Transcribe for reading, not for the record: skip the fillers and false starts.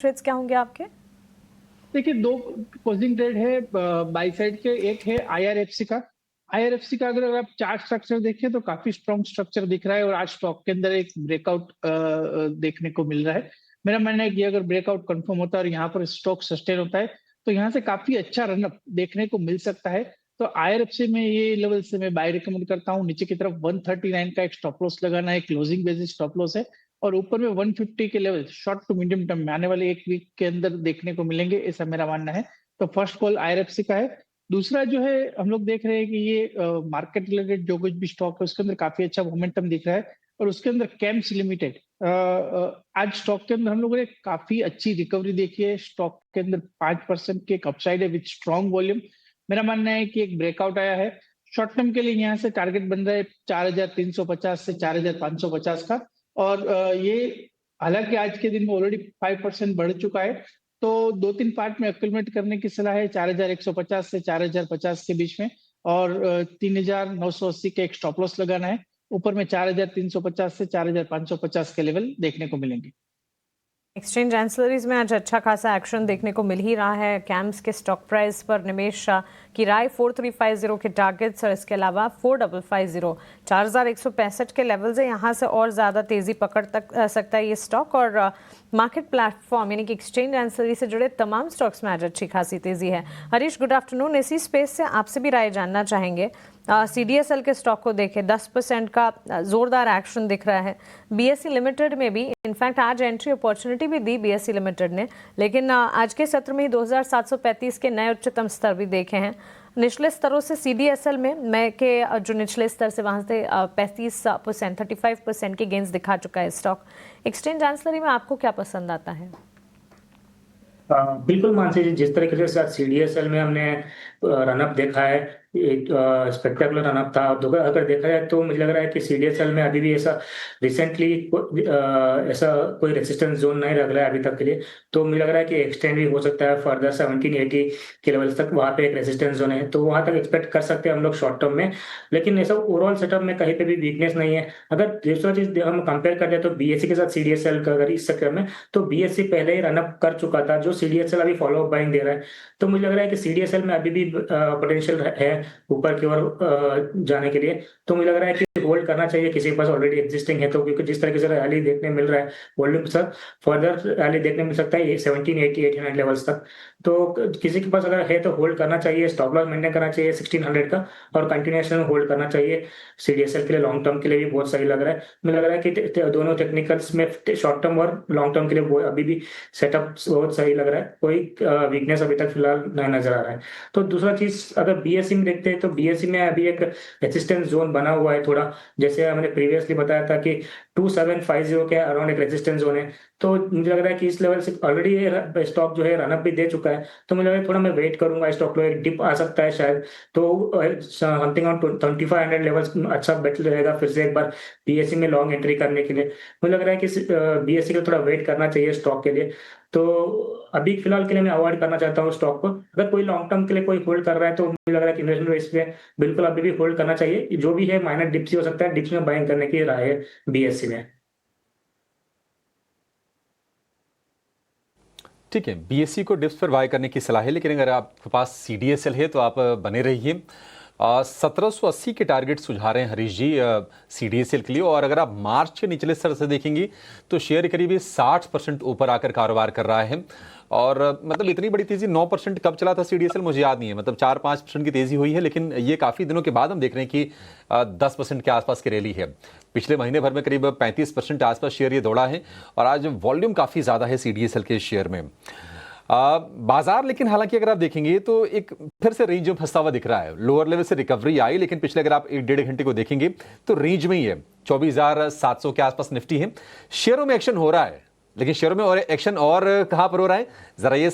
Trades क्या होंगे आपके? देखिए, दो क्लोजिंग ट्रेड है बाई साइड के। एक है आईआरएफसी का। आईआरएफसी का अगर आप चार्ट स्ट्रक्चर देखें तो काफी स्ट्रॉन्ग स्ट्रक्चर दिख रहा है और आज स्टॉक के अंदर एक ब्रेकआउट देखने को मिल रहा है। मेरा मानना है कि अगर ब्रेकआउट कंफर्म होता है और यहाँ पर स्टॉक सस्टेन होता है तो यहाँ से काफी अच्छा रनअप देखने को मिल सकता है। तो आईआरएफसी में ये लेवल से मैं बाय रिकमेंड करता हूँ। नीचे की तरफ 139 का एक स्टॉप लॉस लगाना है, क्लोजिंग बेसिस स्टॉप लॉस है। और ऊपर में 150 के level short to medium term में आने वाले एक वीक के अंदर देखने को मिलेंगे, ऐसा मेरा मानना है। तो फर्स्ट कॉल आईआरएफसी का है। दूसरा जो है, हम लोग देख रहे हैं कि ये मार्केट रिलेटेड जो कुछ भी स्टॉक है उसके अंदर काफी अच्छा मोमेंटम दिख रहा है। और उसके अंदर कैम्स लिमिटेड, आज स्टॉक के अंदर हम लोगों ने काफी अच्छी रिकवरी देखी है। स्टॉक के अंदर 5% के एक अपसाइड है विद स्ट्रॉन्ग वॉल्यूम। मेरा मानना है कि एक ब्रेकआउट आया है। शॉर्ट टर्म के लिए यहाँ से टारगेट बन रहा है 4350 से 4550 का। और ये हालांकि आज के दिन में ऑलरेडी 5% बढ़ चुका है। तो 2-3 पार्ट में एक्यूमुलेट करने की सलाह है 4150 से 4050 के बीच में। और 3980 के एक स्टॉप लॉस लगाना है। ऊपर में 4350 से 4550 के लेवल देखने को मिलेंगे। एक्सचेंज एंसिलरीज में आज अच्छा खासा एक्शन देखने को मिल ही रहा है। कैम्स के स्टॉक प्राइस पर निमेश शाह की राय 4350 के टारगेट्स और इसके अलावा 4550 4165 के लेवल्स है। यहाँ से और ज़्यादा तेज़ी पकड़ सकता है ये स्टॉक। और मार्केट प्लेटफॉर्म यानी कि एक्सचेंज एंसिलरी से जुड़े तमाम स्टॉक्स में आज अच्छी खासी तेज़ी है। Harish, good afternoon. इसी स्पेस से आपसे भी राय जानना चाहेंगे। CDSL के स्टॉक को देखें, 10% का जोरदार एक्शन दिख रहा है। BSE लिमिटेड में भी इनफैक्ट आज एंट्री अपॉर्चुनिटी भी दी BSE लिमिटेड ने, लेकिन आज के सत्र में ही 2735 के नए उच्चतम स्तर भी देखे हैं। निचले स्तरों से CDSL में मैं के जो निचले स्तर से वहां से 35% 35% के गेंस दिखा चुका है स्टॉक। एक्सचेंज एंसिलरी में आपको क्या पसंद आता है? बिल्कुल मानसी जी, जिस तरीके से CDSL में हमने रनअप देखा है, एक स्पेक्टेकुलर रनअप था। अगर देखा जाए तो मुझे लग रहा है कि CDSL में अभी भी ऐसा रिसेंटली ऐसा कोई रेजिस्टेंस जोन नहीं लग रहा है अभी तक के लिए। तो मुझे लग रहा है कि एक्सटेंड भी हो सकता है फर्दर 1780 के लेवल तक। वहां पे एक रेजिस्टेंस जोन है, तो वहां तक एक्सपेक्ट कर सकते हैं हम लोग शॉर्ट टर्म में। लेकिन ऐसा ओवरऑल सेटअप में कहीं पे भी वीकनेस नहीं है। अगर दूसरा चीज हम कंपेयर करते हैं तो BSE के साथ CDSL का अगर इस चक्कर में, तो BSE पहले ही रनअप कर चुका था, जो CDSL अभी फॉलो अप बाइंग दे रहा है। तो मुझे लग रहा है कि CDSL में अभी भी पोटेंशियल है ऊपर की ओर जाने के लिए। तो मुझे लग रहा है कि होल्ड करना चाहिए किसी के पास ऑलरेडी एग्जिस्टिंग है तो, क्योंकि जिस तरीके से रैली देखने मिल रहा है, वॉल्यूम के साथ फर्दर रैली देखने मिल सकता है 1780 89 लेवल्स तक। तो किसी के पास अगर है तो होल्ड करना चाहिए, स्टॉप लॉस मेंटेन करना चाहिए 1600 का, और कंटिन्यूएशन में होल्ड करना चाहिए। CDSL के लिए लॉन्ग टर्म के लिए भी बहुत सही लग रहा है। मुझे लग रहा है कि दोनों टेक्निकल्स में शॉर्ट टर्म और लॉन्ग टर्म के लिए अभी भी सेटअप बहुत सही लग रहा है। कोई वीकनेस अभी तक फिलहाल नहीं नजर आ रहा है। तो दूसरा चीज अगर BSE में देखते हैं तो BSE में अभी एक रेजिस्टेंस जोन बना हुआ है थोड़ा, जैसे हमने प्रीवियसली बताया था कि 2750 के अराउंड एक रेजिस्टेंस जोन है। तो मुझे लग रहा है कि इस लेवल से ऑलरेडी ये स्टॉक जो है रनअप भी दे चुका है। तो मुझे लग रहा है थोड़ा मैं वेट करूंगा, स्टॉक लो एक डिप आ सकता है शायद। तो समथिंग ऑन 2500 लेवल अच्छा बेटर रहेगा फिर से एक बार BSE में लॉन्ग एंट्री करने के लिए। मुझे लग रहा है कि BSE को थोड़ा वेट करना चाहिए स्टॉक के लिए। तो अभी फिलहाल के लिए मैं अवॉइड करना चाहता हूँ स्टॉक को। अगर कोई लॉन्ग टर्म के लिए कोई होल्ड कर रहा है तो मुझे लग रहा है कि इन्वेस्टमेंट बेस पे बिल्कुल अभी भी होल्ड करना चाहिए। जो भी है माइनर डिप्स ही हो सकता है, डिप्स में बाइंग करने की राय है BSE में। ठीक है, BSE को डिप्स पर बाय करने की सलाह है, लेकिन अगर आपके पास CDSL है तो आप बने रहिए। 1780 के टारगेट सुझा रहे हैं हरीश जी CDSL के लिए। और अगर आप मार्च के निचले स्तर से देखेंगी तो शेयर करीब 60% ऊपर आकर कारोबार कर रहा है। और मतलब इतनी बड़ी तेजी 9% कब चला था CDSL मुझे याद नहीं है, मतलब 4-5% की तेजी हुई है। लेकिन ये काफ़ी दिनों के बाद हम देख रहे हैं कि 10% के आसपास की रैली है। पिछले महीने भर में करीब 35% आसपास शेयर ये दौड़ा है। और आज वॉल्यूम काफ़ी ज़्यादा है CDSL के शेयर में। बाजार लेकिन हालांकि अगर आप देखेंगे तो एक फिर से रेंज में फंसा हुआ दिख रहा है। लोअर लेवल से रिकवरी आई, लेकिन पिछले अगर आप 1-1.5 घंटे को देखेंगे तो रेंज में ही है। 24,700 के आसपास निफ्टी है। शेयरों में एक्शन हो रहा है, लेकिन शेयरों में और एक्शन और कहां पर हो रहा है जरा ये